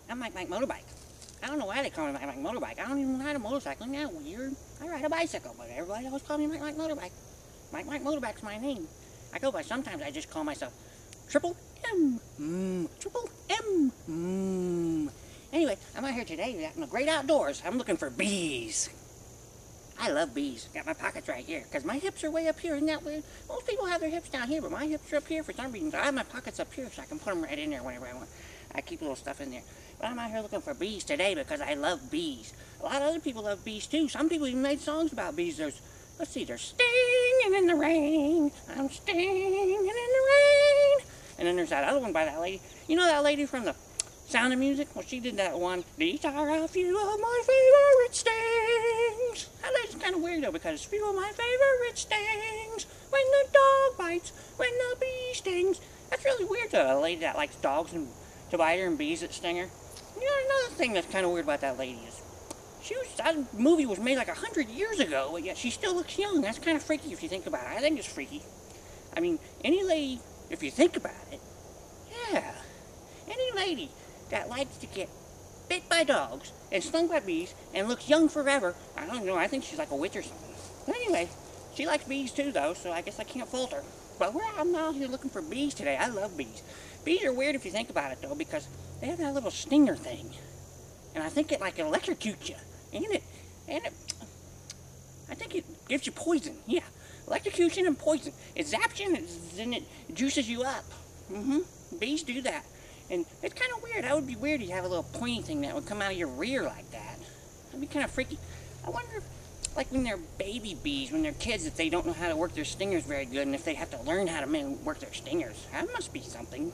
I'm Mike Motorbike. I don't know why they call me Mike Motorbike. I don't even ride a motorcycle. Isn't that weird? I ride a bicycle, but everybody always calls me Mike Motorbike. Mike Motorbike's my name. I go by, sometimes I just call myself Triple M. Triple M. Anyway, I'm out here today out in the great outdoors. I'm looking for bees. I love bees. Got my pockets right here, because my hips are way up here. Isn't that weird? Most people have their hips down here, but my hips are up here for some reason. So I have my pockets up here, so I can put them right in there whenever I want. I keep a little stuff in there. But I'm out here looking for bees today because I love bees. A lot of other people love bees too. Some people even made songs about bees. Let's see, they're stinging in the rain. I'm stinging in the rain. And then there's that other one by that lady. You know that lady from the Sound of Music? Well, she did that one. These are a few of my favorite stings. That lady's kind of weird though, because it's a few of my favorite stings. When the dog bites, when the bee stings. That's really weird though, a lady that likes dogs and to bite her and bees that sting her. You know, another thing that's kind of weird about that lady is that movie was made like 100 years ago, but yet she still looks young. That's kind of freaky if you think about it. I think it's freaky. I mean, any lady, if you think about it, yeah, any lady that likes to get bit by dogs and stung by bees and looks young forever, I don't know, I think she's like a witch or something. But anyway, she likes bees too though, so I guess I can't fault her. But I'm out here looking for bees today. I love bees. Bees are weird if you think about it though, because they have that little stinger thing. And I think it like electrocutes you. I think it gives you poison. Yeah, electrocution and poison. It zaps you and it juices you up. Bees do that. And it's kind of weird. That would be weird if you have a little pointy thing that would come out of your rear like that. That'd be kind of freaky. I wonder if, like when they're baby bees, when they're kids, if they don't know how to work their stingers very good, and if they have to learn how to work their stingers. That must be something,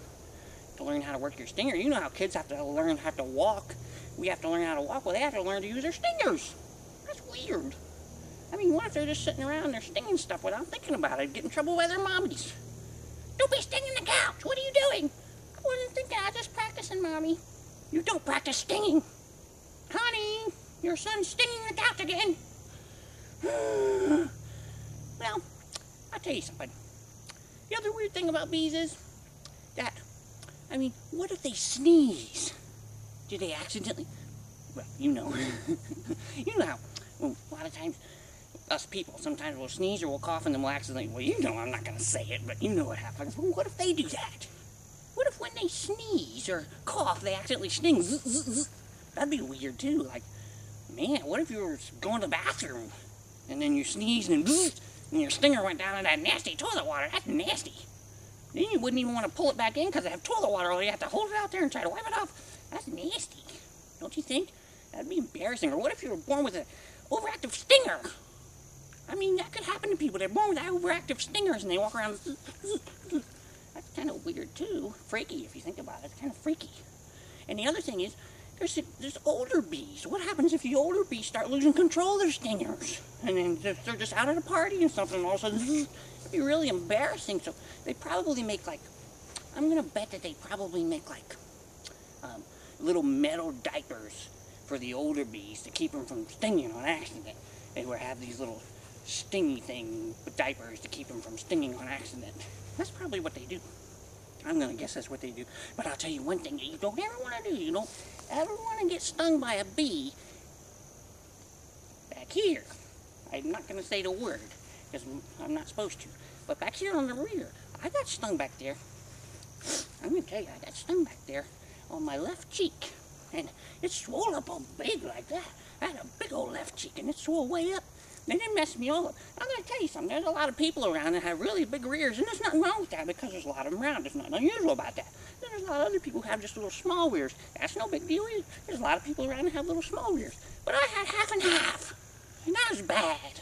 to learn how to work your stinger. You know how kids have to learn how to walk. We have to learn how to walk. Well, they have to learn to use their stingers. That's weird. I mean, what if they're just sitting around and they're stinging stuff without thinking about it, get in trouble by their mommies? Don't be stinging the couch. What are you doing? I wasn't thinking. I was just practicing, Mommy. You don't practice stinging. Honey, your son's stinging the couch again. Well, I'll tell you something. The other weird thing about bees is that, I mean, what if they sneeze? Do they accidentally? Well, you know. You know how, well, a lot of times, us people, sometimes we'll sneeze or we'll cough and then we'll accidentally, well, you know I'm not going to say it, but you know what happens. Well, what if they do that? What if when they sneeze or cough, they accidentally sting? That'd be weird too. Like, man, what if you were going to the bathroom and then you sneezed and your stinger went down in that nasty toilet water? That's nasty. Then you wouldn't even want to pull it back in because they have toilet water, or you have to hold it out there and try to wipe it off. That's nasty. Don't you think? That'd be embarrassing. Or what if you were born with an overactive stinger? I mean, that could happen to people. They're born with overactive stingers and they walk around. That's kind of weird too. Freaky if you think about it. It's kind of freaky. And the other thing is, there's older bees. What happens if the older bees start losing control of their stingers? And then they're just out at a party and something, and all of a sudden, it'd be really embarrassing. So they probably make like, I'm going to bet that they probably make like little metal diapers for the older bees to keep them from stinging on accident. They would have these little stingy thing with diapers to keep them from stinging on accident. That's probably what they do. I'm going to guess that's what they do. But I'll tell you one thing that you don't ever want to do. You don't ever want to get stung by a bee back here. I'm not going to say the word because I'm not supposed to. But back here on the rear, I got stung back there. I'm going to tell you, I got stung back there on my left cheek. And it swole up all big like that. I had a big old left cheek and it swole way up. They didn't mess me all up. I'm going to tell you something. There's a lot of people around that have really big rears, and there's nothing wrong with that because there's a lot of them around. There's nothing unusual about that. Then there's a lot of other people who have just little small rears. That's no big deal either. There's a lot of people around that have little small rears. But I had half and half, and that was bad.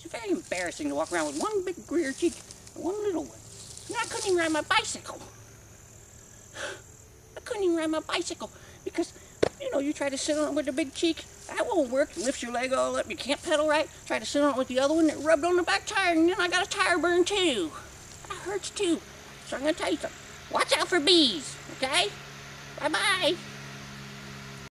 It's very embarrassing to walk around with one big rear cheek and one little one. And I couldn't even ride my bicycle. I couldn't even ride my bicycle because, you know, you try to sit on it with a big cheek, that won't work. It lifts your leg all up, you can't pedal right. Try to sit on it with the other one, it rubbed on the back tire, and then I got a tire burn too. That hurts too. So I'm going to tell you something. Watch out for bees, okay? Bye-bye.